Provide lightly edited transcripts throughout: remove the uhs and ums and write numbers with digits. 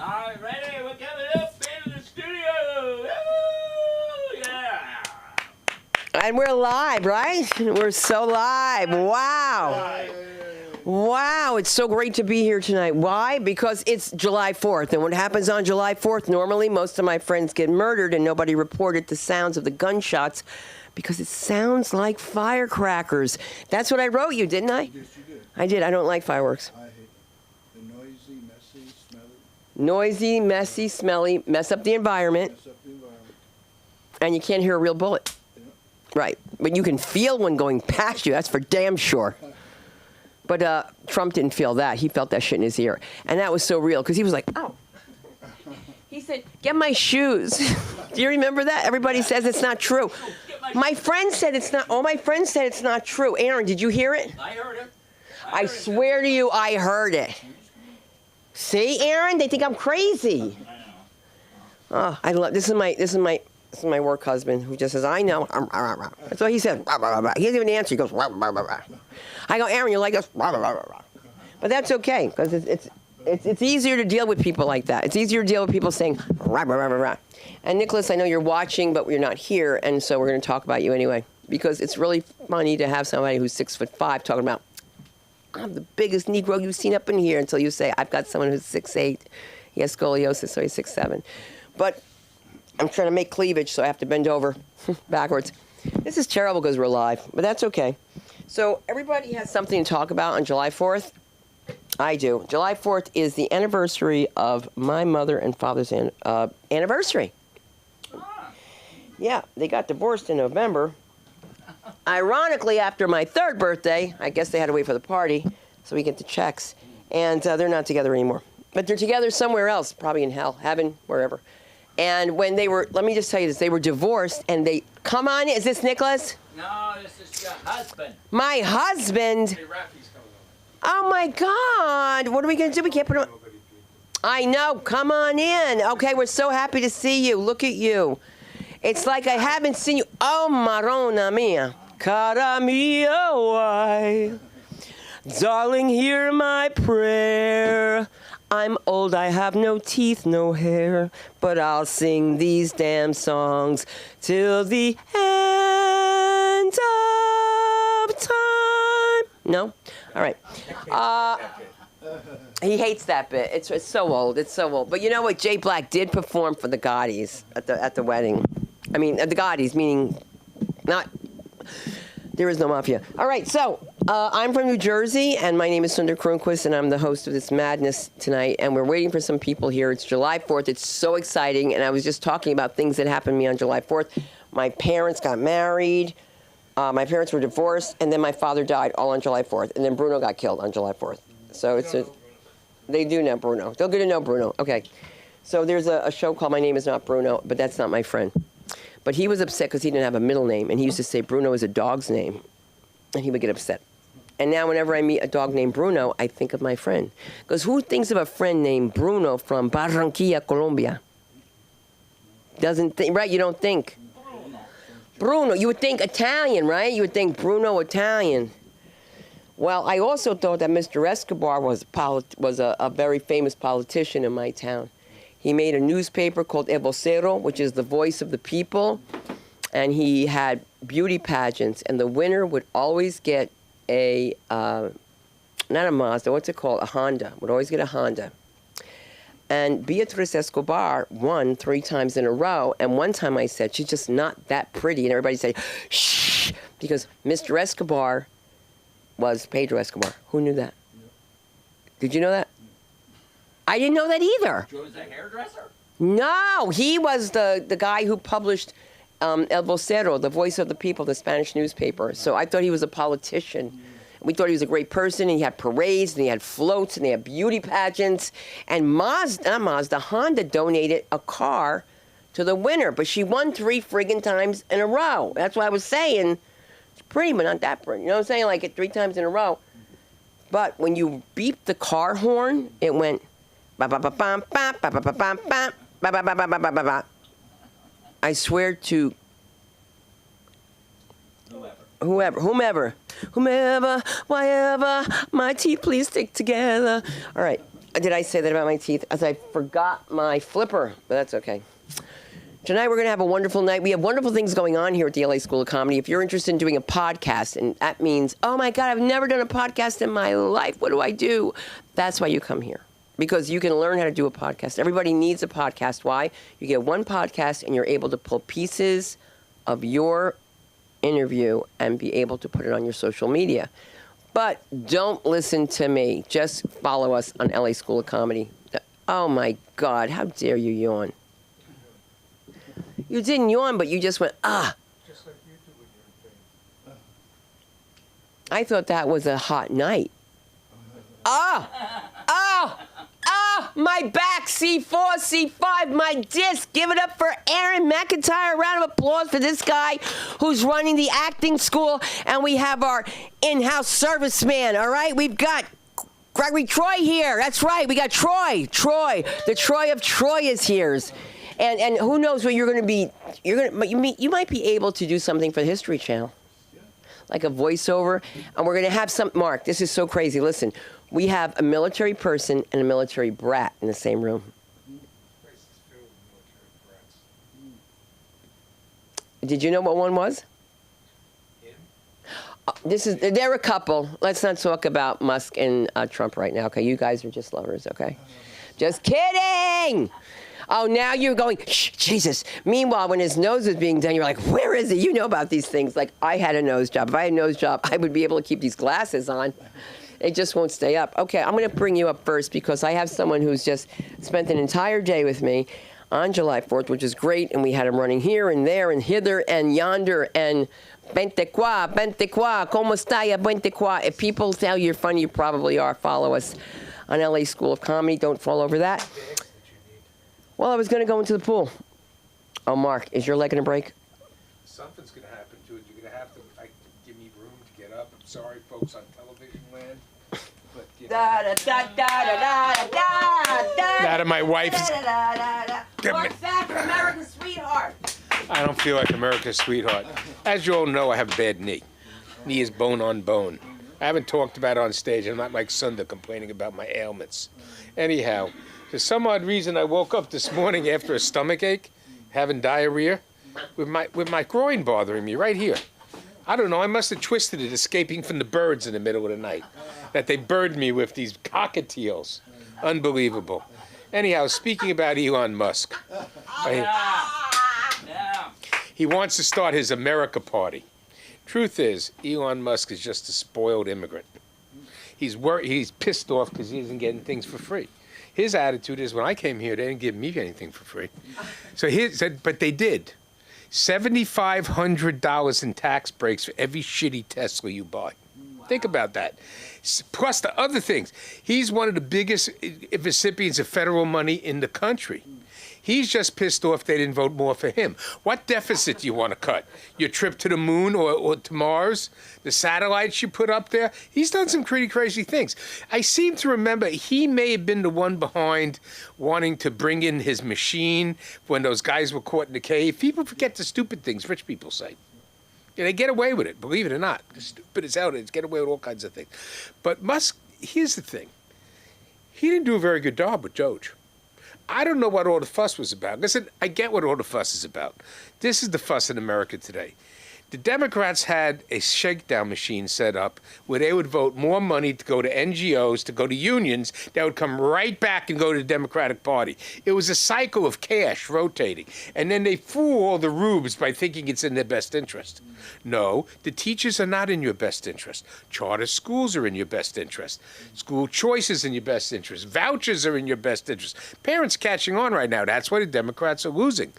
All right, ready? We're coming up in the studio. Woo! Yeah. And we're live, right? We're so live. Wow. Wow, it's so great to be here tonight. Why? Because it's July 4th. And what happens on July 4th, normally most of my friends get murdered and nobody reported the sounds of the gunshots because it sounds like firecrackers. That's what I wrote you, didn't I? Yes, you did. I did. I don't like fireworks. I hate the noisy, messy, smelly, Noisy, messy, smelly, mess up the environment, mess up the environment. and you can't hear a real bullet. Yeah. Right. But you can feel one going past you. That's for damn sure. But Trump didn't feel that. He felt that shit in his ear. And that was so real because he was like, oh. He said, get my shoes. Do you remember that? Everybody says it's not true. My friend said it's not. All my friends said it's not true. Aaron, did you hear it? I heard it. I swear to you, I heard it. See, Aaron, they think I'm crazy. I know. Oh, I love this is my work husband who just says, I know. That's what he said. He doesn't even answer. He goes, I go, Aaron, you like us? But that's okay, because it's easier to deal with people like that. It's easier to deal with people saying, And Nicholas, I know you're watching, but you're not here, and so we're going to talk about you anyway, because it's really funny to have somebody who's 6'5" talking about, I'm the biggest Negro you've seen up in here, until you say, I've got someone who's 6'8". He has scoliosis, so he's 6'7". But I'm trying to make cleavage, so I have to bend over backwards. This is terrible because we're live, but that's okay. So everybody has something to talk about on July 4th. I do. July 4th is the anniversary of my mother and father's anniversary. Yeah, they got divorced in November. Ironically, after my third birthday, I guess they had to wait for the party so we get the checks. And they're not together anymore. But they're together somewhere else, probably in hell, heaven, wherever. And when they were, let me just tell you this, they were divorced and they, come on, is this Nicholas? No, this is your husband. My husband? Hey, Rafi's coming over. Oh my God, what are we going to do? We can't put on. I know, come on in. Okay, we're so happy to see you. Look at you. It's like I haven't seen you. Oh, Marona mia. Cara mia, why? Darling, hear my prayer. I'm old, I have no teeth, no hair, but I'll sing these damn songs till the end of time. No? All right. He hates that bit. It's so old. It's so old. But you know what? Jay Black did perform for the Gaudis at the wedding. I mean, at the Gaudis, meaning not. There is no mafia. All right, so I'm from New Jersey, and my name is Sundar Kronquist, and I'm the host of this madness tonight, and we're waiting for some people here. It's July 4th. It's so exciting, and I was just talking about things that happened to me on July 4th. My parents got married. My parents were divorced, and then my father died all on July 4th, and then Bruno got killed on July 4th. So they do know Bruno. They'll get to know Bruno. Okay. So there's a show called My Name Is Not Bruno, but that's not my friend. But he was upset because he didn't have a middle name, and he used to say Bruno is a dog's name, and he would get upset. And now whenever I meet a dog named Bruno, I think of my friend. Because who thinks of a friend named Bruno from Barranquilla, Colombia? Doesn't think, right? You don't think. Bruno, you would think Italian, right? You would think Bruno Italian. Well, I also thought that Mr. Escobar was a very famous politician in my town. He made a newspaper called El Vocero, which is the voice of the people, and he had beauty pageants, and the winner would always get a, not a Mazda, what's it called? A Honda, would always get a Honda. And Beatriz Escobar won 3 times in a row, and one time I said, she's just not that pretty, and everybody said, shh, because Mr. Escobar was Pedro Escobar. Who knew that? Did you know that? I didn't know that either. Joe's a hairdresser? No, he was the guy who published El Vocero, the voice of the people, the Spanish newspaper. So I thought he was a politician. We thought he was a great person, and he had parades, and he had floats, and he had beauty pageants. And Honda donated a car to the winner, but she won 3 friggin' times in a row. That's why I was saying, it's pretty, but not that pretty. You know what I'm saying? Like 3 times in a row. But when you beeped the car horn, it went ba ba ba bam ba ba ba ba bam bam ba ba ba ba ba ba ba ba. I swear to whomever, whatever, my teeth please stick together. All right. did I say that about my teeth? As I forgot my flipper, but that's okay. Tonight we're going to have a wonderful night. We have wonderful things going on here at the LA School of Comedy. If you're interested in doing a podcast, and that means, oh my God, I've never done a podcast in my life. What do I do? That's why you come here. Because you can learn how to do a podcast. Everybody needs a podcast. Why? You get one podcast and you're able to pull pieces of your interview and be able to put it on your social media. But don't listen to me. Just follow us on LA School of Comedy. Oh my God, how dare you yawn? You didn't yawn, but you just went, ah. Just like you do when you're in pain. I thought that was a hot night. My back, C4, C5, my disc. Give it up for Aaron McIntyre. A round of applause for this guy who's running the acting school. And we have our in-house serviceman, all right? We've got Gregory Troy here. That's right. We got Troy. The Troy of Troy is here. And who knows what you're going to be. You might be able to do something for the History Channel. Like a voiceover. And we're going to have some, Mark, this is so crazy. Listen, we have a military person and a military brat in the same room. Did you know what one was? They're a couple. Let's not talk about Musk and Trump right now, okay? You guys are just lovers, okay? Just kidding! Oh, now you're going, shh, Jesus. Meanwhile, when his nose was being done, you're like, where is he? You know about these things. Like, I had a nose job. If I had a nose job, I would be able to keep these glasses on. They just won't stay up. Okay, I'm going to bring you up first because I have someone who's just spent an entire day with me on July 4th, which is great. And we had him running here and there and hither and yonder and Bente qua, como está ya, bente qua. If people tell you're funny, you probably are. Follow us on LA School of Comedy. Don't fall over that. Well, I was going to go into the pool. Oh, Mark, is your leg going to break? Something's going to happen to it. You're going to have to give me room to get up. I'm sorry, folks, on television land. But, you know, that and my wife's... Mark Sack, America's sweetheart. I don't feel like America's sweetheart. As you all know, I have a bad knee. Knee is bone on bone. I haven't talked about it on stage. I'm not like Sunda complaining about my ailments. Anyhow, for some odd reason, I woke up this morning after a stomach ache, having diarrhea, with my groin bothering me right here. I don't know, I must have twisted it escaping from the birds in the middle of the night. That they birded me with these cockatiels. Unbelievable. Anyhow, speaking about Elon Musk. He wants to start his America Party. Truth is, Elon Musk is just a spoiled immigrant. He's pissed off because he isn't getting things for free. His attitude is, when I came here, they didn't give me anything for free. So he said, but they did. $7,500 in tax breaks for every shitty Tesla you buy. Wow. Think about that. Plus the other things. He's one of the biggest recipients of federal money in the country. He's just pissed off they didn't vote more for him. What deficit do you want to cut? Your trip to the moon or to Mars? The satellites you put up there? He's done some pretty crazy things. I seem to remember he may have been the one behind wanting to bring in his machine when those guys were caught in the cave. People forget the stupid things rich people say. Yeah, they get away with it, believe it or not. The stupid as hell, they get away with all kinds of things. But Musk, here's the thing. He didn't do a very good job with Doge. I don't know what all the fuss was about. Listen, I get what all the fuss is about. This is the fuss in America today. The Democrats had a shakedown machine set up where they would vote more money to go to NGOs, to go to unions, that would come right back and go to the Democratic Party. It was a cycle of cash rotating. And then they fool all the rubes by thinking it's in their best interest. No, the teachers are not in your best interest. Charter schools are in your best interest. School choice is in your best interest. Vouchers are in your best interest. Parents catching on right now. That's why the Democrats are losing.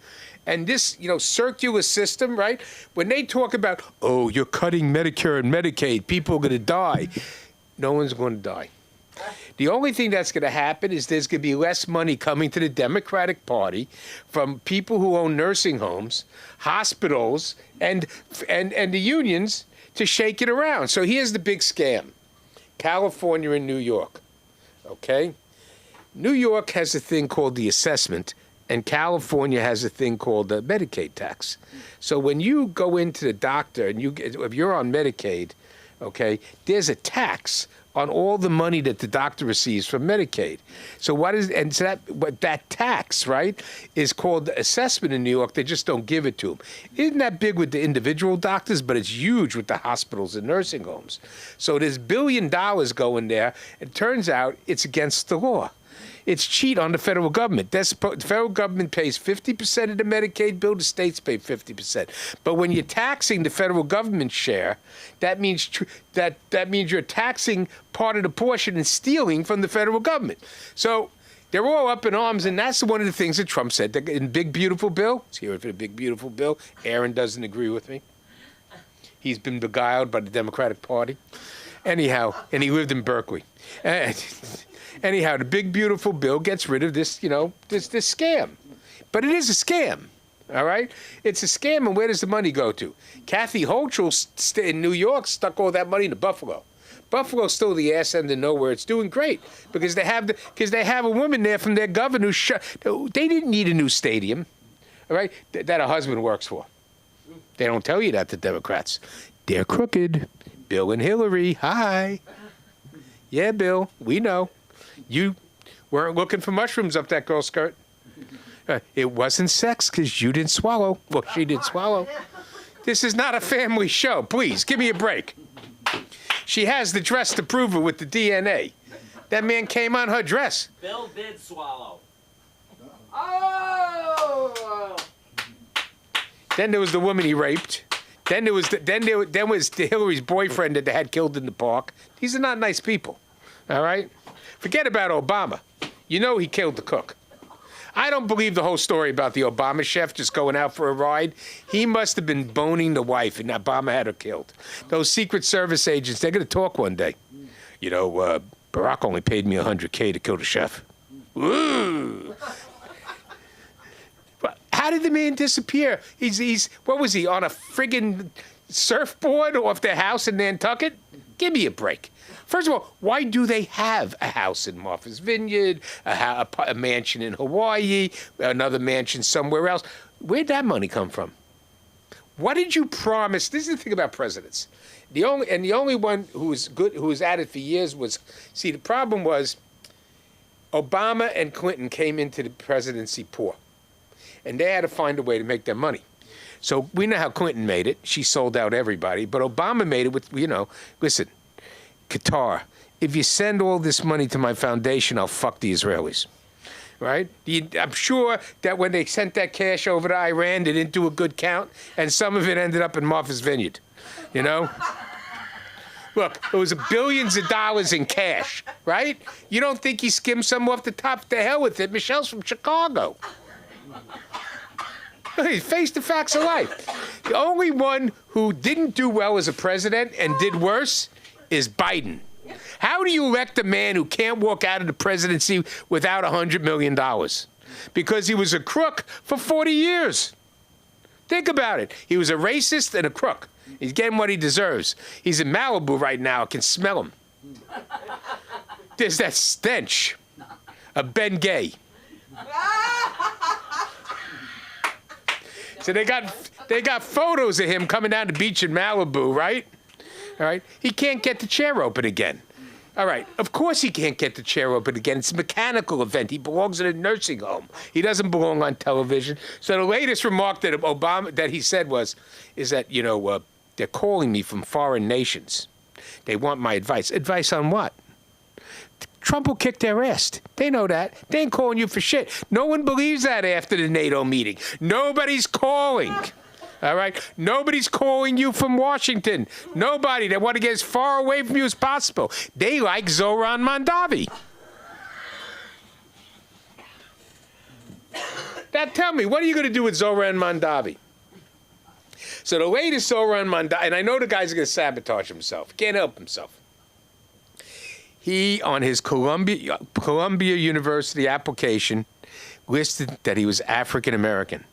And this, circular system, right? When they talk about, oh, you're cutting Medicare and Medicaid, people are going to die. No one's going to die. The only thing that's going to happen is there's going to be less money coming to the Democratic Party from people who own nursing homes, hospitals, and the unions to shake it around. So here's the big scam. California and New York, okay? New York has a thing called the assessment, and California has a thing called the Medicaid tax. So when you go into the doctor and if you're on Medicaid, okay, there's a tax on all the money that the doctor receives from Medicaid. So that tax, right, is called the assessment in New York. They just don't give it to them. Isn't that big with the individual doctors, but it's huge with the hospitals and nursing homes. So there's $1 billion going there. It turns out it's against the law. It's cheat on the federal government. The federal government pays 50% of the Medicaid bill. The states pay 50%. But when you're taxing the federal government share, that means you're taxing part of the portion and stealing from the federal government. So they're all up in arms, and that's one of the things that Trump said in Big Beautiful Bill. Let's hear it for the Big Beautiful Bill. Aaron doesn't agree with me. He's been beguiled by the Democratic Party. Anyhow, and he lived in Berkeley. Anyhow, the Big Beautiful Bill gets rid of this, this scam. But it is a scam, all right? It's a scam, and where does the money go to? Kathy Hochul in New York stuck all that money into Buffalo. Buffalo's still the ass end of nowhere. It's doing great because they have a woman there from their governor they didn't need a new stadium, all right, that her husband works for. They don't tell you that, the Democrats. They're crooked. Bill and Hillary, hi. Yeah, Bill, we know. You weren't looking for mushrooms up that girl's skirt. It wasn't sex because you didn't swallow. Well, she didn't swallow. This is not a family show. Please, give me a break. She has the dress to prove it with the DNA. That man came on her dress. Bill did swallow. Oh! Then there was the woman he raped. Then there was Hillary's boyfriend that they had killed in the park. These are not nice people, all right? Forget about Obama. You know he killed the cook. I don't believe the whole story about the Obama chef just going out for a ride. He must have been boning the wife, and Obama had her killed. Those Secret Service agents, they're going to talk one day. Barack only paid me $100K to kill the chef. Ooh. How did the man disappear? What was he, on a friggin' surfboard off their house in Nantucket? Give me a break. First of all, why do they have a house in Martha's Vineyard, a mansion in Hawaii, another mansion somewhere else? Where'd that money come from? What did you promise? This is the thing about presidents. The only one who was at it for years was, the problem was Obama and Clinton came into the presidency poor. And they had to find a way to make their money. So we know how Clinton made it. She sold out everybody. But Obama made it with, listen, Qatar, if you send all this money to my foundation, I'll fuck the Israelis. Right? I'm sure that when they sent that cash over to Iran, they didn't do a good count. And some of it ended up in Martha's Vineyard. Look, it was billions of dollars in cash, right? You don't think he skimmed some off the top? The hell with it. Michelle's from Chicago. Face the facts of life. The only one who didn't do well as a president and did worse is Biden. How do you elect a man who can't walk out of the presidency without $100 million? Because he was a crook for 40 years. Think about it. He was a racist and a crook. He's getting what he deserves. He's in Malibu right now. I can smell him. There's that stench of Ben Gay. So they got photos of him coming down the beach in Malibu, right? All right. He can't get the chair open again. All right. Of course he can't get the chair open again. It's a mechanical event. He belongs in a nursing home. He doesn't belong on television. So the latest remark that he said is that they're calling me from foreign nations. They want my advice. Advice on what? Trump will kick their ass. They know that. They ain't calling you for shit. No one believes that after the NATO meeting. Nobody's calling. All right? Nobody's calling you from Washington. Nobody. They want to get as far away from you as possible. They like Zoran Mondavi. Now tell me, what are you going to do with Zoran Mondavi? So the latest Zoran Mondavi, and I know the guy's going to sabotage himself. Can't help himself. He, on his Columbia University application, listed that he was African American.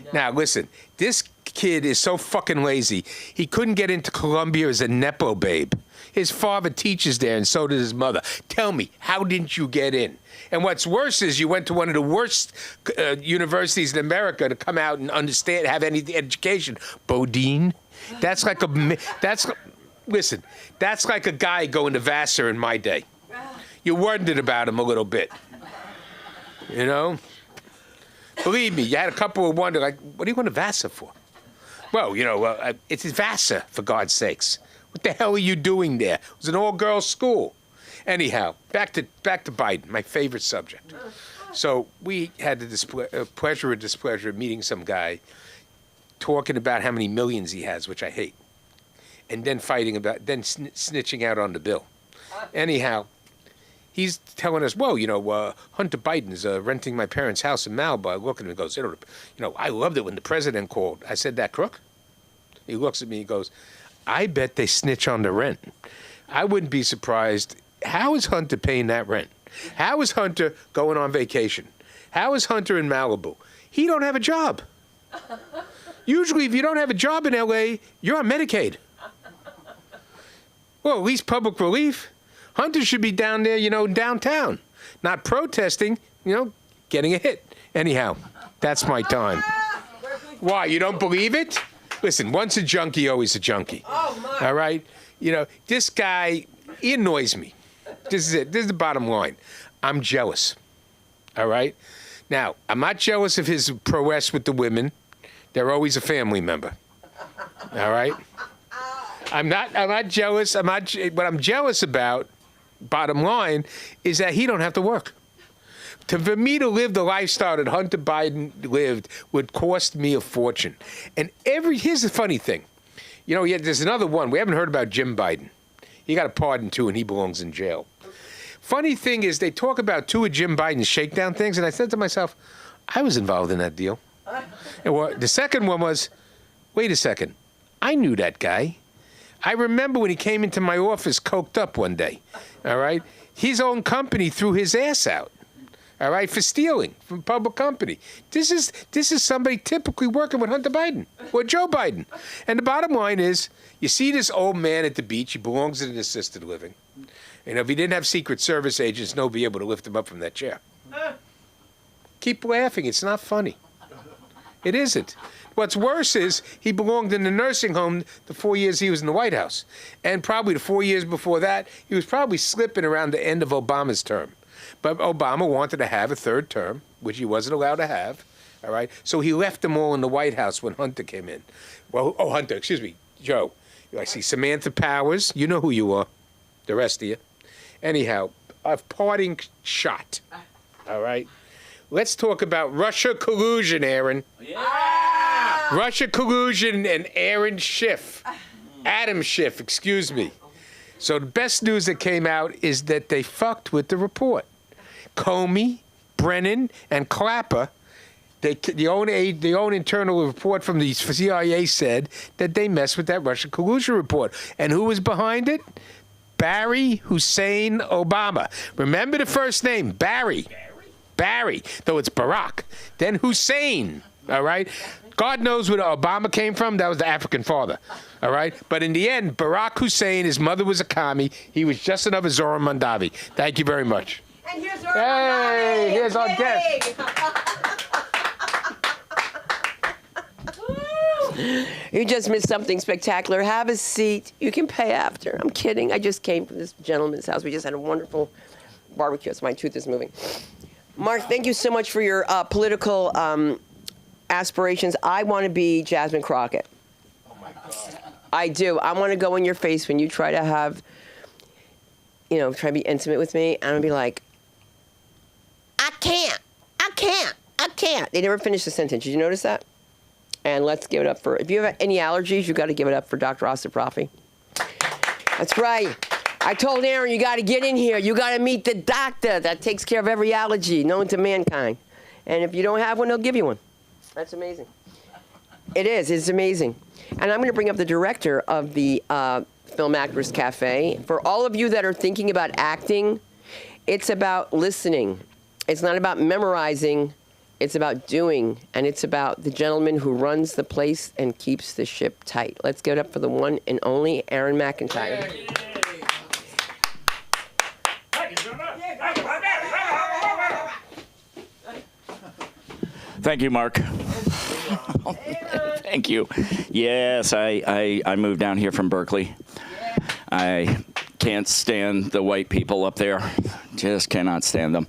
No. Now, listen, this kid is so fucking lazy. He couldn't get into Columbia as a Nepo babe. His father teaches there, and so did his mother. Tell me, how didn't you get in? And what's worse is you went to one of the worst universities in America to come out and have any education. Bodine? That's like listen, that's like a guy going to Vassar in my day. You wondered about him a little bit. You know? Believe me, you had a couple of wonder, like, what are you going to Vassar for? Well, you know, it's Vassar, for God's sakes. What the hell are you doing there? It was an all-girls school. Anyhow, back to Biden, my favorite subject. So we had the pleasure or displeasure of meeting some guy talking about how many millions he has, which I hate, and then snitching out on the bill. Anyhow, he's telling us, well, you know, Hunter Biden's renting my parents' house in Malibu. I look at him and goes, you know, I loved it when the president called. I said, that crook? He looks at me and goes, I bet they snitch on the rent. I wouldn't be surprised. How is Hunter paying that rent? How is Hunter going on vacation? How is Hunter in Malibu? He don't have a job. Usually, if you don't have a job in L.A., you're on Medicaid. Well, at least public relief. Hunter should be down there, you know, downtown, not protesting, you know, getting a hit. Anyhow, that's my time. Why, you don't believe it? Listen, once a junkie, always a junkie. Oh, my. All right? You know, this guy, he annoys me. This is it. This is the bottom line. I'm jealous. All right? Now, I'm not jealous of his prowess with the women. They're always a family member. All right? I'm not jealous. What I'm jealous about, bottom line, is that he don't have to work. For me to live the lifestyle that Hunter Biden lived would cost me a fortune. And here's the funny thing. You know, there's another one. We haven't heard about Jim Biden. He got a pardon, too, and he belongs in jail. Funny thing is, they talk about two of Jim Biden's shakedown things, and I said to myself, I was involved in that deal. And the second one was, wait a second, I knew that guy. I remember when he came into my office coked up one day, all right? His own company threw his ass out, all right, for stealing from a public company. This is somebody typically working with Hunter Biden or Joe Biden. And the bottom line is, you see this old man at the beach, he belongs in an assisted living. You know, if he didn't have Secret Service agents, nobody able to lift him up from that chair. Keep laughing, it's not funny. It isn't. What's worse is he belonged in the nursing home the 4 years he was in the White House. And probably the 4 years before that, he was probably slipping around the end of Obama's term. But Obama wanted to have a third term, which he wasn't allowed to have, all right? So he left them all in the White House when Hunter came in. Well, Hunter, excuse me, Joe. I see Samantha Powers. You know who you are. The rest of you. Anyhow, a parting shot, all right? Let's talk about Russia collusion, Aaron. Yeah! Russia collusion and Adam Schiff, excuse me. So the best news that came out is that they fucked with the report. Comey, Brennan, and Clapper, the own internal report from the CIA said that they messed with that Russia collusion report. And who was behind it? Barry Hussein Obama. Remember the first name, Barry, though it's Barack. Then Hussein, all right? God knows where Obama came from. That was the African father, all right? But in the end, Barack Hussein, his mother was a commie. He was just another Zohran Mandavi. Thank you very much. And here's Zohran Mandavi. Hey, here's our guest. You just missed something spectacular. Have a seat. You can pay after. I'm kidding. I just came from this gentleman's house. We just had a wonderful barbecue. So my tooth is moving. Mark, thank you so much for your political aspirations. I want to be Jasmine Crockett. Oh my God. I do. I want to go in your face when you try to have, try to be intimate with me. And I'm going to be like, I can't. They never finish the sentence. Did you notice that? And let's give it up for, if you have any allergies, you've got to give it up for Dr. Asif Rafi. That's right. I told Aaron, you got to get in here. You got to meet the doctor that takes care of every allergy known to mankind. And if you don't have one, they'll give you one. That's amazing. It is. It's amazing. And I'm going to bring up the director of the Film Actors Cafe. For all of you that are thinking about acting, it's about listening. It's not about memorizing. It's about doing. And it's about the gentleman who runs the place and keeps the ship tight. Let's give it up for the one and only Aaron McIntyre. Thank you, Mark. Thank you. Yes, I moved down here from Berkeley. I can't stand the white people up there. Just cannot stand them.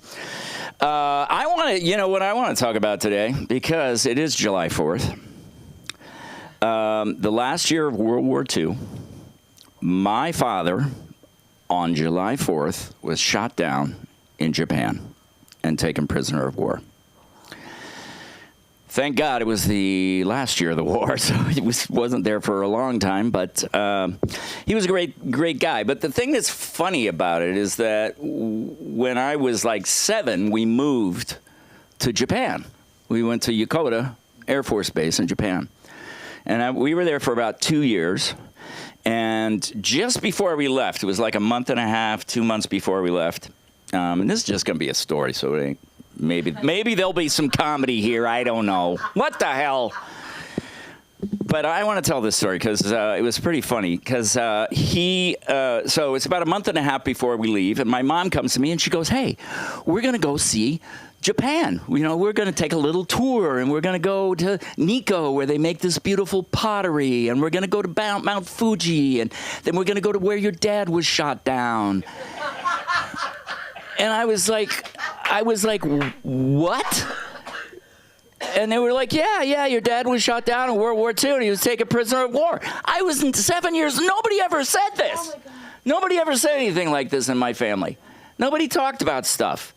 I want to, you know what I want to talk about today, because it is July 4th. The last year of World War II, my father, on July 4th, was shot down in Japan and taken prisoner of war. Thank God it was the last year of the war, so he wasn't there for a long time, but he was a great guy. But the thing that's funny about it is that when I was like 7, we moved to Japan. We went to Yokota Air Force Base in Japan. And we were there for about 2 years. And just before we left, it was like a month and a half, 2 months before we left. And this is just going to be a story, so it ain't. Maybe there'll be some comedy here. I don't know. What the hell? But I want to tell this story because it was pretty funny. Because so it's about a month and a half before we leave, and my mom comes to me and she goes, "Hey, we're going to go see Japan. You know, we're going to take a little tour, and we're going to go to Nikko, where they make this beautiful pottery, and we're going to go to Mount Fuji, and then we're going to go to where your dad was shot down." And I was like, what? And they were like, yeah, your dad was shot down in World War II, and he was taken prisoner of war. I was in 7 years. Nobody ever said this. Oh, nobody ever said anything like this in my family. Nobody talked about stuff.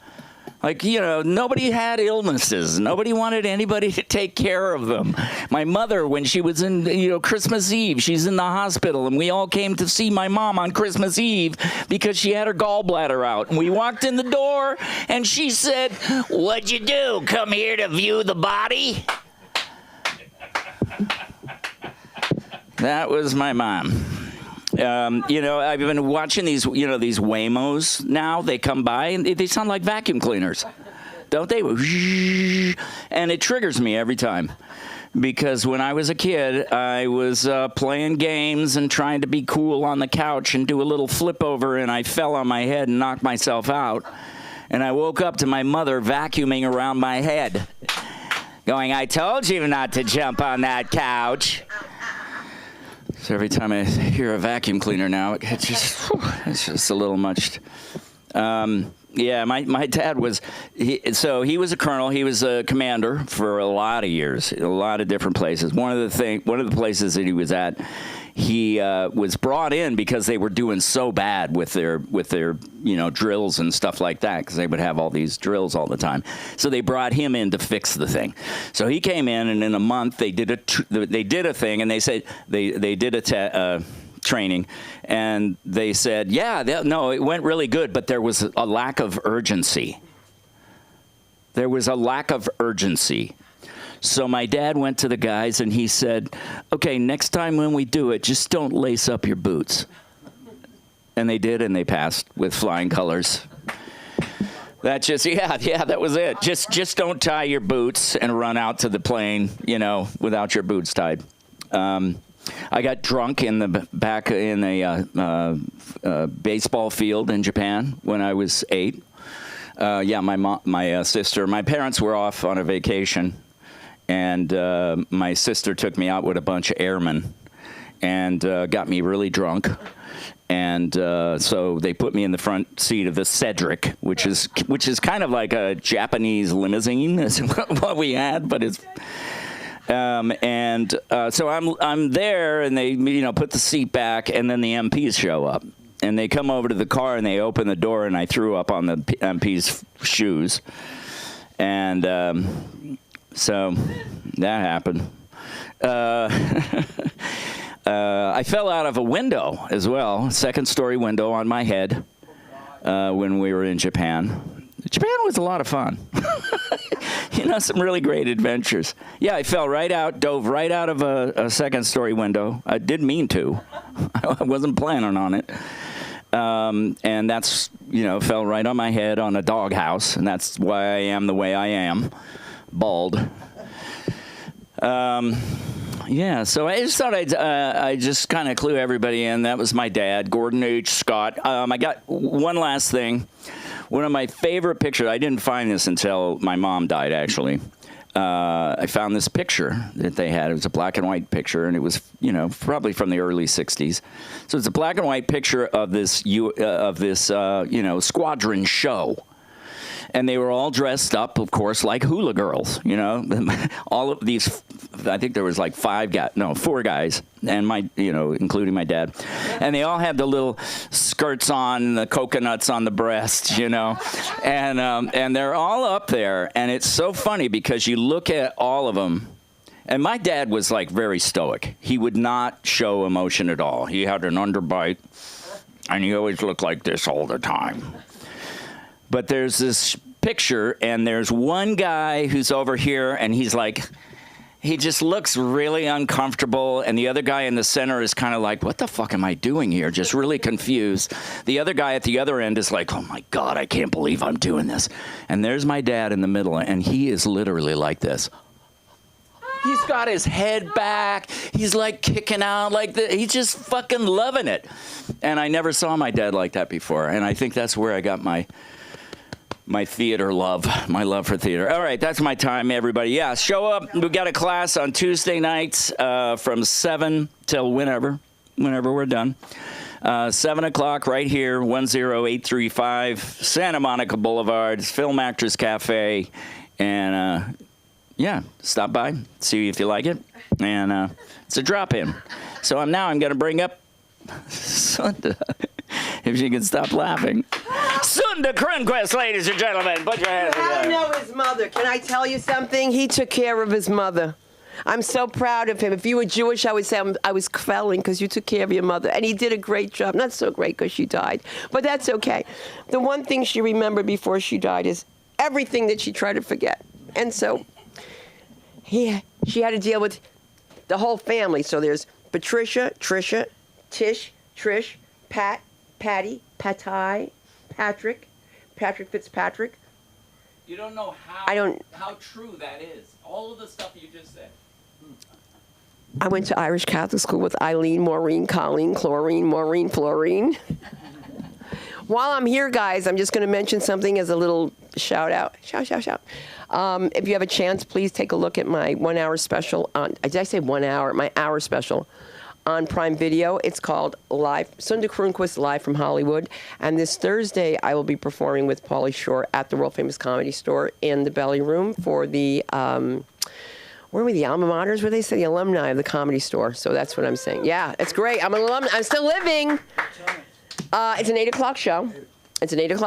Like, you know, nobody had illnesses. Nobody wanted anybody to take care of them. My mother, when she was in, Christmas Eve, she's in the hospital, and we all came to see my mom on Christmas Eve because she had her gallbladder out. And we walked in the door, and she said, "What'd you do? Come here to view the body?" That was my mom. I've been watching these Waymos now. They come by and they sound like vacuum cleaners, don't they? And it triggers me every time. Because when I was a kid, I was playing games and trying to be cool on the couch and do a little flip over, and I fell on my head and knocked myself out. And I woke up to my mother vacuuming around my head, going, "I told you not to jump on that couch." So every time I hear a vacuum cleaner now, it's just a little much. My dad was, he was a colonel. He was a commander for a lot of years, a lot of different places. One of the places that he was at, he was brought in because they were doing so bad with their drills and stuff like that, because they would have all these drills all the time. So they brought him in to fix the thing. So he came in, and in a month they did a thing, and they said they did a training, and they said, it went really good, but there was a lack of urgency. There was a lack of urgency. So my dad went to the guys and he said, "Okay, next time when we do it, just don't lace up your boots." And they did, and they passed with flying colors. That was it. Just don't tie your boots and run out to the plane, without your boots tied. I got drunk in the back in a baseball field in Japan when I was 8. My sister, my parents were off on a vacation. And my sister took me out with a bunch of airmen and got me really drunk. And so they put me in the front seat of the Cedric, which is kind of like a Japanese limousine, is what we had, but it's. So I'm there, and they put the seat back, and then the MPs show up, and they come over to the car, and they open the door, and I threw up on the MP's shoes, and. So that happened. I fell out of a window as well, second-story window on my head when we were in Japan. Japan was a lot of fun. Some really great adventures. Yeah, I fell right out, dove right out of a second-story window. I didn't mean to. I wasn't planning on it. And that's, fell right on my head on a doghouse, and that's why I am the way I am. Bald. So I just thought I'd just kind of clue everybody in. That was my dad, Gordon H. Scott. I got one last thing. One of my favorite pictures, I didn't find this until my mom died, actually. I found this picture that they had. It was a black and white picture, and it was, probably from the early '60s. So it's a black and white picture of this, squadron show. And they were all dressed up, of course, like hula girls, all of these, I think there was like 4 guys, and including my dad. And they all had the little skirts on, the coconuts on the breast, and they're all up there. And it's so funny because you look at all of them, and my dad was like very stoic. He would not show emotion at all. He had an underbite, and he always looked like this all the time. But there's this picture, and there's one guy who's over here, and he just looks really uncomfortable, and the other guy in the center is kind of like, what the fuck am I doing here? Just really confused. The other guy at the other end is like, oh my God, I can't believe I'm doing this. And there's my dad in the middle, and he is literally like this. He's got his head back. He's like kicking out like this. He's just fucking loving it. And I never saw my dad like that before, and I think that's where I got my theater love, my love for theater. All right, that's my time, everybody. Yeah, show up. We've got a class on Tuesday nights from 7 till whenever we're done. 7 o'clock right here, 10835 Santa Monica Boulevard. It's Film Actors Cafe. And, stop by, see if you like it. And it's a drop-in. So I'm going to bring up Sunda, if she can stop laughing. Sunda Cronquist, ladies and gentlemen. Put your hands together. I know his mother. Can I tell you something? He took care of his mother. I'm so proud of him. If you were Jewish, I would say I was kvelling because you took care of your mother. And he did a great job. Not so great because she died, but that's okay. The one thing she remembered before she died is everything that she tried to forget. And so she had to deal with the whole family. So there's Patricia, Trisha, Tish, Trish, Pat, Patty, Patai, Patrick Fitzpatrick. You don't know how true that is. All of the stuff you just said. I went to Irish Catholic school with Eileen, Maureen, Colleen, Chlorine, Maureen, Florine. While I'm here, guys, I'm just going to mention something as a little shout out. Shout. If you have a chance, please take a look at my 1 hour special on, did I say 1 hour? My hour special on Prime Video. It's called Sunda Cronquist Live from Hollywood. And this Thursday, I will be performing with Pauly Shore at the World Famous Comedy Store in the Belly Room for the, where were we, the alma maters, where they say the alumni of the Comedy Store. So that's what I'm saying. Yeah, it's great. I'm an alumni. I'm still living. It's an 8 o'clock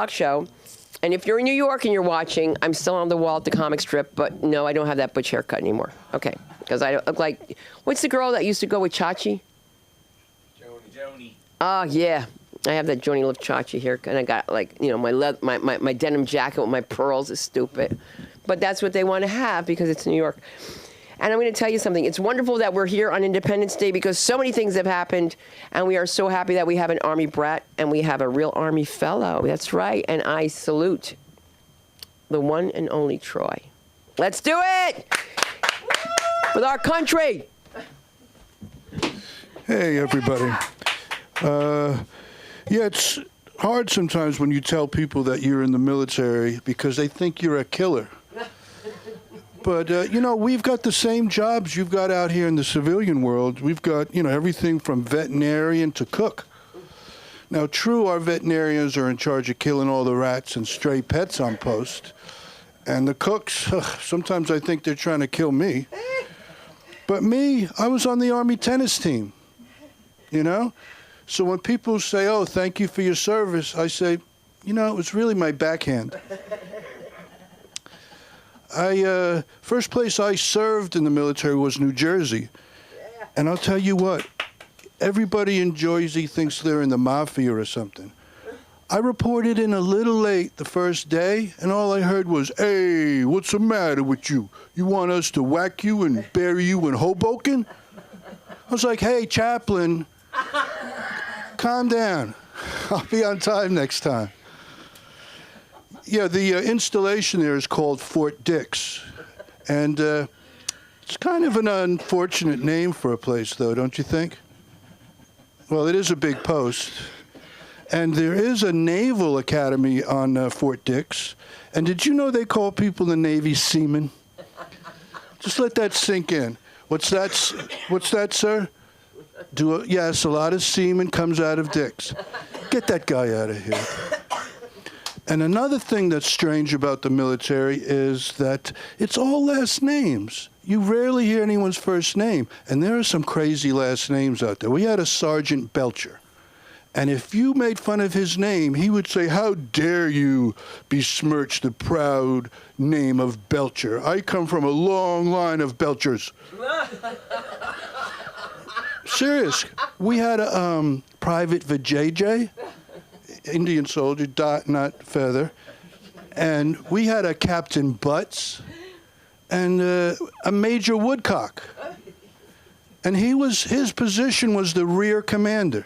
show. And if you're in New York and you're watching, I'm still on the wall at the comic strip, but no, I don't have that butch haircut anymore. Okay. Because I don't look like, what's the girl that used to go with Chachi? Joni. Oh, yeah. I have that Joni Lift Chachi haircut. And I got my denim jacket with my pearls is stupid. But that's what they want to have because it's New York. And I'm going to tell you something. It's wonderful that we're here on Independence Day because so many things have happened. And we are so happy that we have an Army brat and we have a real Army fellow. That's right. And I salute the one and only Troy. Let's do it! With our country. Hey, everybody. It's hard sometimes when you tell people that you're in the military because they think you're a killer. But, we've got the same jobs you've got out here in the civilian world. We've got, everything from veterinarian to cook. Now, true, our veterinarians are in charge of killing all the rats and stray pets on post. And the cooks, sometimes I think they're trying to kill me. But me, I was on the Army tennis team, So when people say, oh, thank you for your service, I say, it was really my backhand. First place I served in the military was New Jersey. And I'll tell you what, everybody in Jersey thinks they're in the mafia or something. I reported in a little late the first day, and all I heard was, hey, what's the matter with you? You want us to whack you and bury you in Hoboken? I was like, hey, Chaplain, calm down. I'll be on time next time. Yeah, the installation there is called Fort Dix. And it's kind of an unfortunate name for a place, though, don't you think? Well, it is a big post. And there is a naval academy on Fort Dix. And did you know they call people in the Navy seamen? Just let that sink in. What's that, sir? Yes, a lot of semen comes out of dicks. Get that guy out of here. And another thing that's strange about the military is that it's all last names. You rarely hear anyone's first name. And there are some crazy last names out there. We had a Sergeant Belcher. And if you made fun of his name, he would say, "How dare you besmirch the proud name of Belcher? I come from a long line of Belchers." Serious. We had a Private Vijay, Indian soldier, dot, not feather. And we had a Captain Butts and a Major Woodcock. And his position was the rear commander.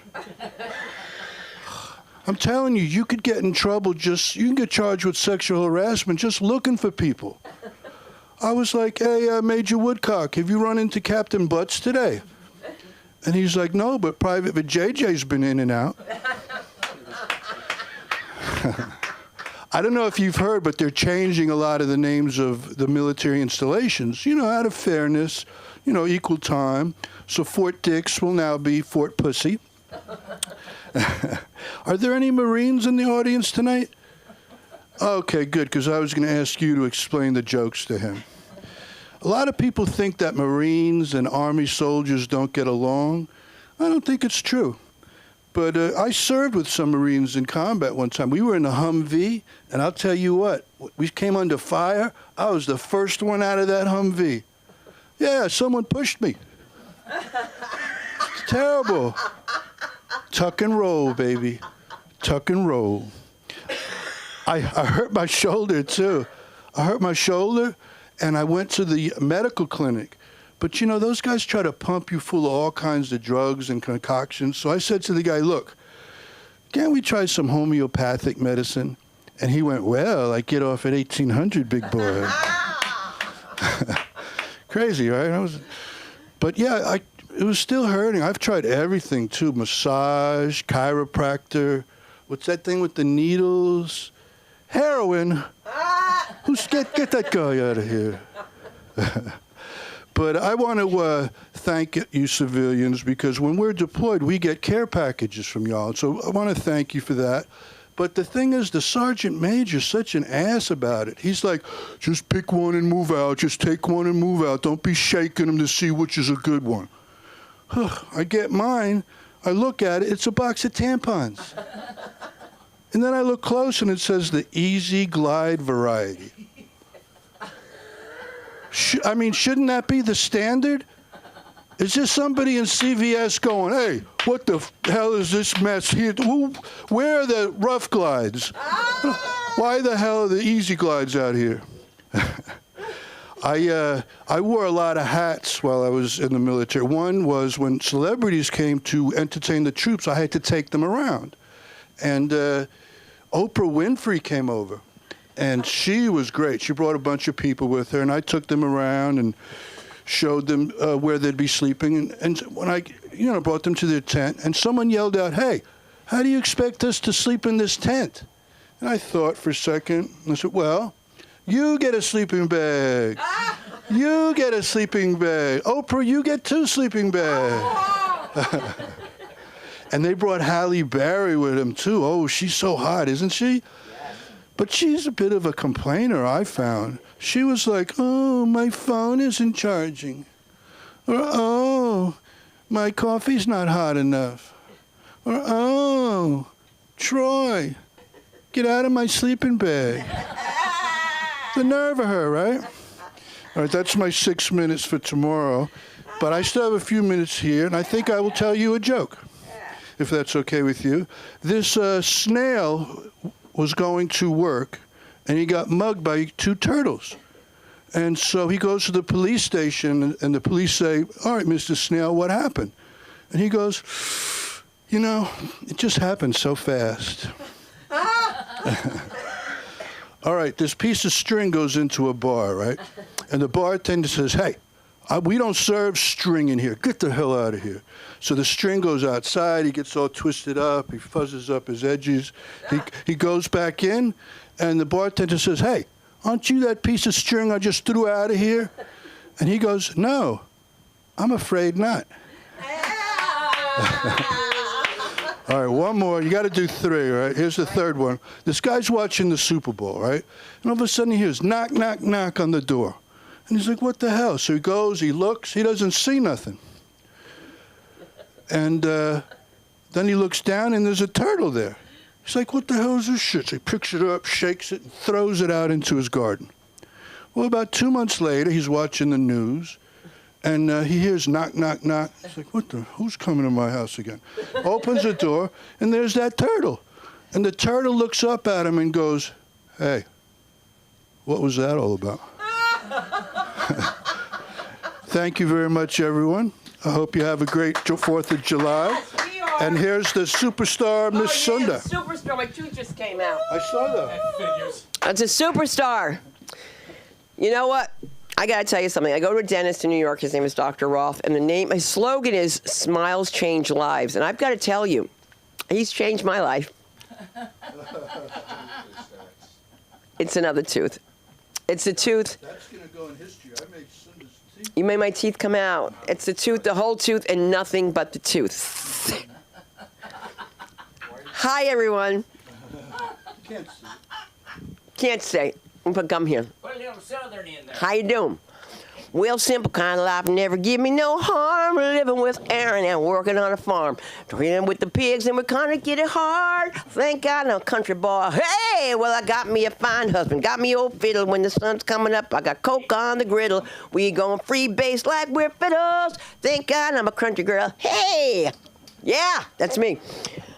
I'm telling you, you could get in trouble you can get charged with sexual harassment just looking for people. I was like, "Hey, Major Woodcock, have you run into Captain Butts today?" And he's like, "No, but Private Vijay's been in and out." I don't know if you've heard, but they're changing a lot of the names of the military installations, out of fairness, equal time. So Fort Dix will now be Fort Pussy. Are there any Marines in the audience tonight? Okay, good, because I was going to ask you to explain the jokes to him. A lot of people think that Marines and Army soldiers don't get along. I don't think it's true. But I served with some Marines in combat one time. We were in a Humvee, and I'll tell you what, we came under fire. I was the first one out of that Humvee. Yeah, someone pushed me. It's terrible. Tuck and roll, baby. Tuck and roll. I hurt my shoulder, too. I hurt my shoulder, and I went to the medical clinic. But, those guys try to pump you full of all kinds of drugs and concoctions. So I said to the guy, "Look, can't we try some homeopathic medicine?" And he went, "Well, I get off at 1800, big boy." Crazy, right? But yeah, it was still hurting. I've tried everything, too. Massage, chiropractor. What's that thing with the needles? Heroin. Get that guy out of here. But I want to thank you civilians, because when we're deployed, we get care packages from y'all. So I want to thank you for that. But the thing is, the Sergeant Major's such an ass about it. He's like, "Just pick one and move out. Just take one and move out. Don't be shaking them to see which is a good one." I get mine. I look at it. It's a box of tampons. And then I look close, and it says the Easy Glide variety. Shouldn't that be the standard? Is there somebody in CVS going, "Hey, what the hell is this mess here? Where are the Rough Glides? Why the hell are the Easy Glides out here?" I wore a lot of hats while I was in the military. One was when celebrities came to entertain the troops, I had to take them around. And Oprah Winfrey came over. And she was great. She brought a bunch of people with her, and I took them around and showed them where they'd be sleeping. And when I, brought them to their tent, and someone yelled out, "Hey, how do you expect us to sleep in this tent?" And I thought for a second. I said, "Well, you get a sleeping bag. You get a sleeping bag. Oprah, you get 2 sleeping bags." And they brought Halle Berry with them, too. Oh, she's so hot, isn't she? But she's a bit of a complainer, I found. She was like, "Oh, my phone isn't charging." Or, "Oh, my coffee's not hot enough." Or, "Oh, Troy, get out of my sleeping bag." The nerve of her, right? All right, that's my 6 minutes for tomorrow. But I still have a few minutes here, and I think I will tell you a joke, if that's okay with you. This snail was going to work, and he got mugged by 2 turtles. And so he goes to the police station, and the police say, "All right, Mr. Snail, what happened?" And he goes, "It just happened so fast." All right, this piece of string goes into a bar, right? And the bartender says, "Hey, we don't serve string in here. Get the hell out of here." So the string goes outside. He gets all twisted up. He fuzzes up his edges. He goes back in, and the bartender says, "Hey, aren't you that piece of string I just threw out of here?" And he goes, no, I'm afraid not. All right, one more. You got to do three, right? Here's the third one. This guy's watching the Super Bowl, right? And all of a sudden he hears knock, knock, knock on the door. And he's like, what the hell? So he goes, he looks, he doesn't see nothing. And then he looks down and there's a turtle there. He's like, what the hell is this shit? So he picks it up, shakes it, and throws it out into his garden. Well, about 2 months later, he's watching the news. And he hears knock, knock, knock. He's like, what the, who's coming to my house again? Opens the door, and there's that turtle. And the turtle looks up at him and goes, hey, what was that all about? Thank you very much, everyone. I hope you have a great 4th of July. Yes, we are. And here's the superstar, Miss Sunda. Superstar. My tooth just came out. I saw that. Figures. It's a superstar. You know what? I got to tell you something. I go to a dentist in New York. His name is Dr. Roth. And his slogan is Smiles Change Lives. And I've got to tell you, he's changed my life. It's another tooth. It's a tooth. That's going to go in history. I made Sunda's teeth. You made my teeth come out. It's the tooth, the whole tooth, and nothing but the tooth. Hi, everyone. Can't see. Can't say. I'll put gum here. Put a little southern in there. How you doing? Well, simple kind of life never give me no harm. Living with Aaron and working on a farm. Dealing with the pigs and we kind of get it hard. Thank God I'm a country boy. Hey, well, I got me a fine husband. Got me old fiddle. When the sun's coming up, I got coke on the griddle. We going free bass like we're fiddles. Thank God I'm a country girl. Hey! Yeah, that's me.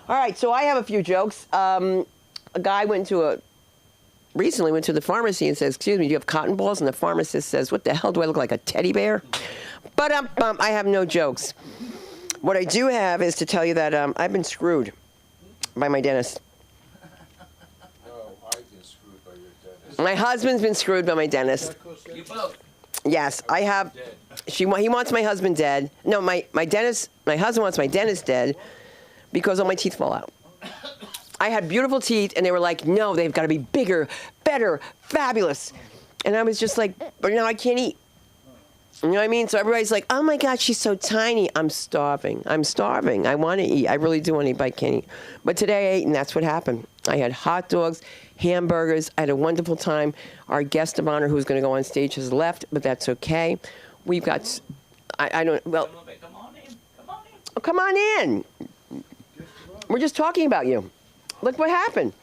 All right, so I have a few jokes. A guy recently went to the pharmacy and says, excuse me, do you have cotton balls? And the pharmacist says, what the hell, do I look like a teddy bear? But I have no jokes. What I do have is to tell you that I've been screwed by my dentist. No, I've been screwed by your dentist. My husband's been screwed by my dentist. You both. Yes, I have. Dead. He wants my husband dead. No, my husband wants my dentist dead because all my teeth fall out. I had beautiful teeth, and they were like, no, they've got to be bigger, better, fabulous. And I was just like, but now I can't eat. You know what I mean? So everybody's like, oh, my God, she's so tiny. I'm starving. I want to eat. I really do want to eat, but I can't eat. But today I ate, and that's what happened. I had hot dogs, hamburgers. I had a wonderful time. Our guest of honor who's going to go on stage has left, but that's okay. We've got, I don't, well, Come on in. Come on in. oh, come on in. We're just talking about you. Look what happened.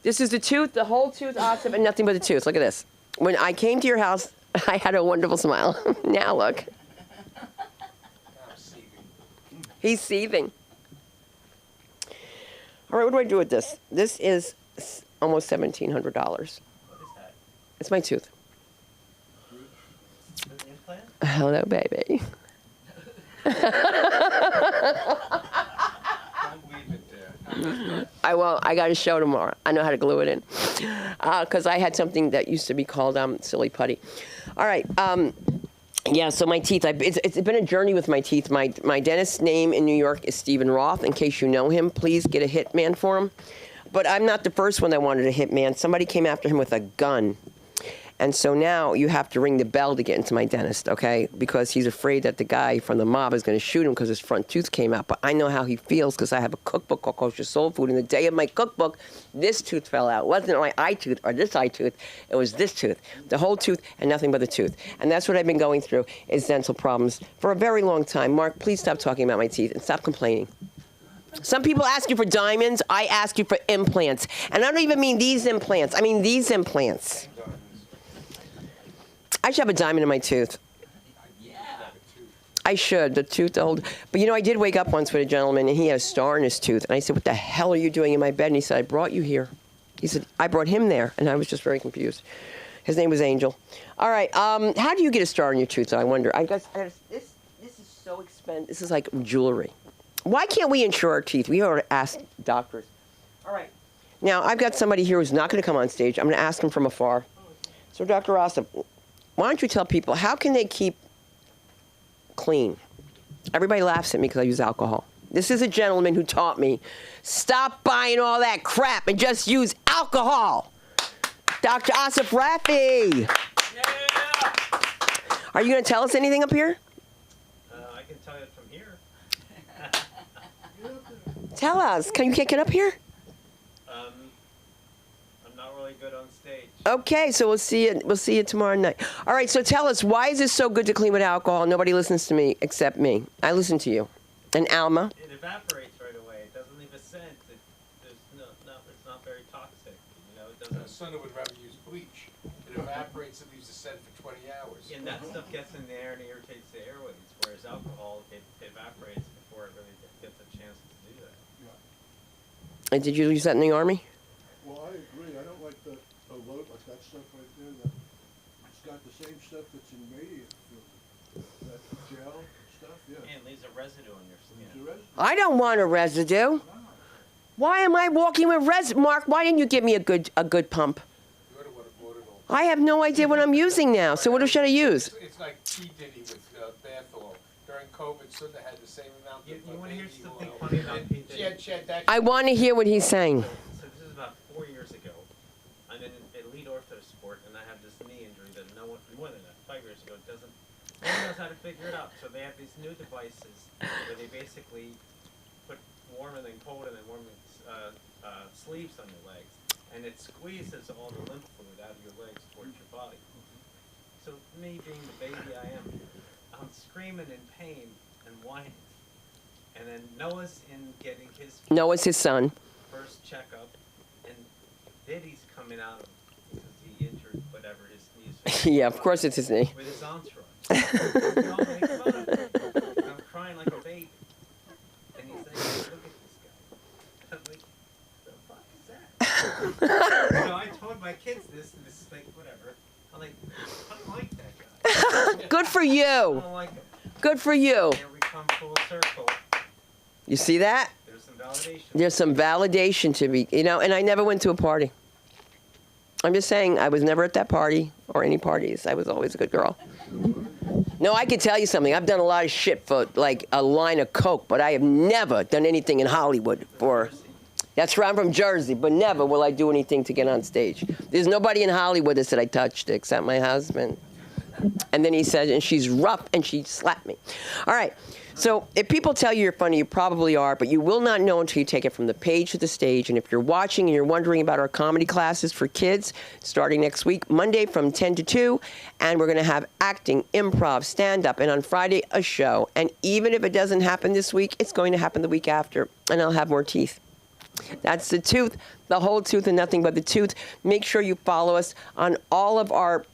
This is the tooth, the whole tooth, awesome, and nothing but the tooth. Look at this. When I came to your house, I had a wonderful smile. Now look. He's seething. All right, what do I do with this? This is almost $1,700. What is that? It's my tooth. An implant? Hello, baby. Don't leave it there. I got to show tomorrow. I know how to glue it in. Because I had something that used to be called silly putty. All right. Yeah, so my teeth, it's been a journey with my teeth. My dentist's name in New York is Stephen Roth. In case you know him, please get a hitman for him. But I'm not the first one that wanted a hitman. Somebody came after him with a gun. And so now you have to ring the bell to get into my dentist, okay? Because he's afraid that the guy from the mob is going to shoot him because his front tooth came out. But I know how he feels because I have a cookbook called Kosher Soul Food. And the day of my cookbook, this tooth fell out. It wasn't my eye tooth or this eye tooth. It was this tooth. The whole tooth and nothing but the tooth. And that's what I've been going through is dental problems for a very long time. Mark, please stop talking about my teeth and stop complaining. Some people ask you for diamonds. I ask you for implants. And I don't even mean these implants. I mean these implants. I should have a diamond in my tooth. Yeah. I should. The tooth, the whole. But you know, I did wake up once with a gentleman, and he had a star in his tooth. And I said, "What the hell are you doing in my bed?" And he said, "I brought you here." He said, "I brought him there," and I was just very confused. His name was Angel. All right. How do you get a star in your tooth? I wonder. I guess this is so expensive. This is like jewelry. Why can't we insure our teeth? We ought to ask doctors. All right. Now I've got somebody here who's not going to come on stage. I'm going to ask him from afar. So, Dr. Rossip, why don't you tell people, how can they keep clean? Everybody laughs at me because I use alcohol. This is a gentleman who taught me, stop buying all that crap and just use alcohol. Dr. Asif Rafi. Yeah. Are you going to tell us anything up here? I can tell you from here. Tell us. Can you get up here? I'm not really good on stage. Okay, so we'll see you. We'll see you tomorrow night. All right. So tell us, why is it so good to clean with alcohol? Nobody listens to me except me. I listen to you, and Alma. It evaporates right away. It doesn't leave a scent. It's not very toxic. You know, it doesn't. Sonda would rather use bleach. It evaporates and leaves a scent for 20 hours. And that stuff gets in the air and irritates the airways. Whereas alcohol, it evaporates before it really gets a chance to do that. And did you use that in the army? Well, I agree. I don't like the load, like that stuff right there. That it's got the same stuff that's in radiant fuel. That gel stuff, yeah. And it leaves a residue on your skin. The rest, I don't want a residue. Why am I walking with residue? Mark, why didn't you give me a good pump? You oughta would've bought it all. I have no idea what I'm using now. So what should I use? It's like P. Diddy with bath oil. During COVID, Sonda had the same amount You of want to hear baby something oil. funny about And P. she had that. I want to hear what he's saying. So this is about 4 years ago. I'm in elite ortho sport, and I have this knee injury that no one, more than that, 5 years ago, no one knows how to figure it out. So they have these new devices where they basically put warm and then cold and then warm sleeves on your legs, and it squeezes all the lymph fluid out of your legs towards your body. So me being the baby I am, I'm screaming in pain and whining. And then Noah's in getting his Noah's his son. first checkup, and Diddy's coming out of because he injured whatever his knees. Yeah, of course it's his knee. With his entourage. I'm making fun of him. And I'm crying like a baby. And he's like, look at this guy. I'm like, the fuck is that? So I told my kids this, and this is like, whatever. I'm like, I don't like that guy. Good for I you. don't like him. Good for you. Here we come full circle. You see that? There's some validation. There's some validation to be, and I never went to a party. I'm just saying, I was never at that party or any parties. I was always a good girl. No, I can tell you something. I've done a lot of shit for like a line of Coke, but I have never done anything in Hollywood for. That's right, I'm from Jersey, but never will I do anything to get on stage. There's nobody in Hollywood that said I touched it except my husband. And then he said, and she's rough, and she slapped me. All right. So if people tell you you're funny, you probably are, but you will not know until you take it from the page to the stage. And if you're watching and you're wondering about our comedy classes for kids, starting next week, Monday from 10 to 2, and we're going to have acting, improv, stand-up, and on Friday, a show. And even if it doesn't happen this week, it's going to happen the week after, and I'll have more teeth. That's the tooth, the whole tooth and nothing but the tooth. Make sure you follow us on all of our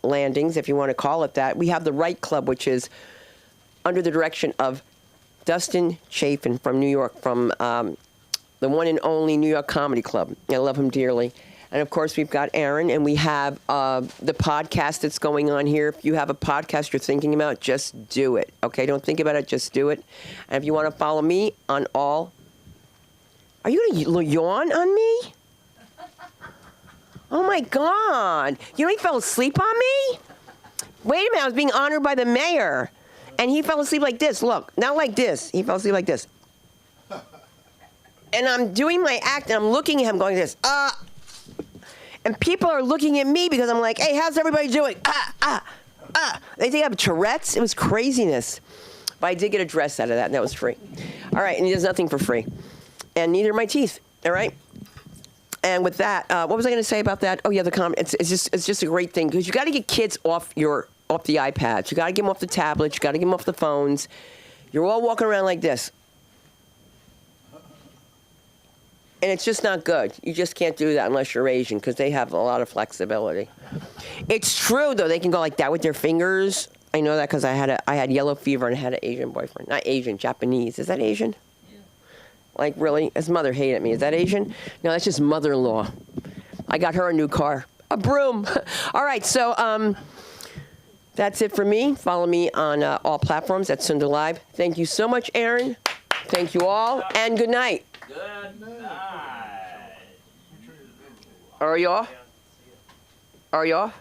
landings, if you want to call it that. We have the Right Club, which is under the direction of Dustin Chafin from New York, from the one and only New York Comedy Club. I love him dearly. And, of course, we've got Aaron, and we have the podcast that's going on here. If you have a podcast you're thinking about, just do it, okay? Don't think about it, just do it. And if you want to follow me on all... Are you going to yawn on me? Oh, my God. You know he fell asleep on me? Wait a minute, I was being honored by the mayor. And he fell asleep like this. Look, not like this. He fell asleep like this. And I'm doing my act, and I'm looking at him going this. And people are looking at me because I'm like, hey, how's everybody doing? They think I have Tourette's. It was craziness. But I did get a dress out of that, and that was free. All right, and he does nothing for free. And neither are my teeth, all right? And with that, what was I going to say about that? Oh, yeah, the comment. It's just a great thing because you got to get kids off the iPads. You got to get them off the tablets. You got to get them off the phones. You're all walking around like this. And it's just not good. You just can't do that unless you're Asian because they have a lot of flexibility. It's true, though. They can go like that with their fingers. I know that because I had yellow fever and I had an Asian boyfriend. Not Asian, Japanese. Is that Asian? Like, really? His mother hated me. Is that Asian? No, that's just mother-in-law. I got her a new car. A broom. All right, so that's it for me. Follow me on all platforms at Sonda Live. Thank you so much, Aaron. Thank you all, and good night. Good night. Are you off? Are you off?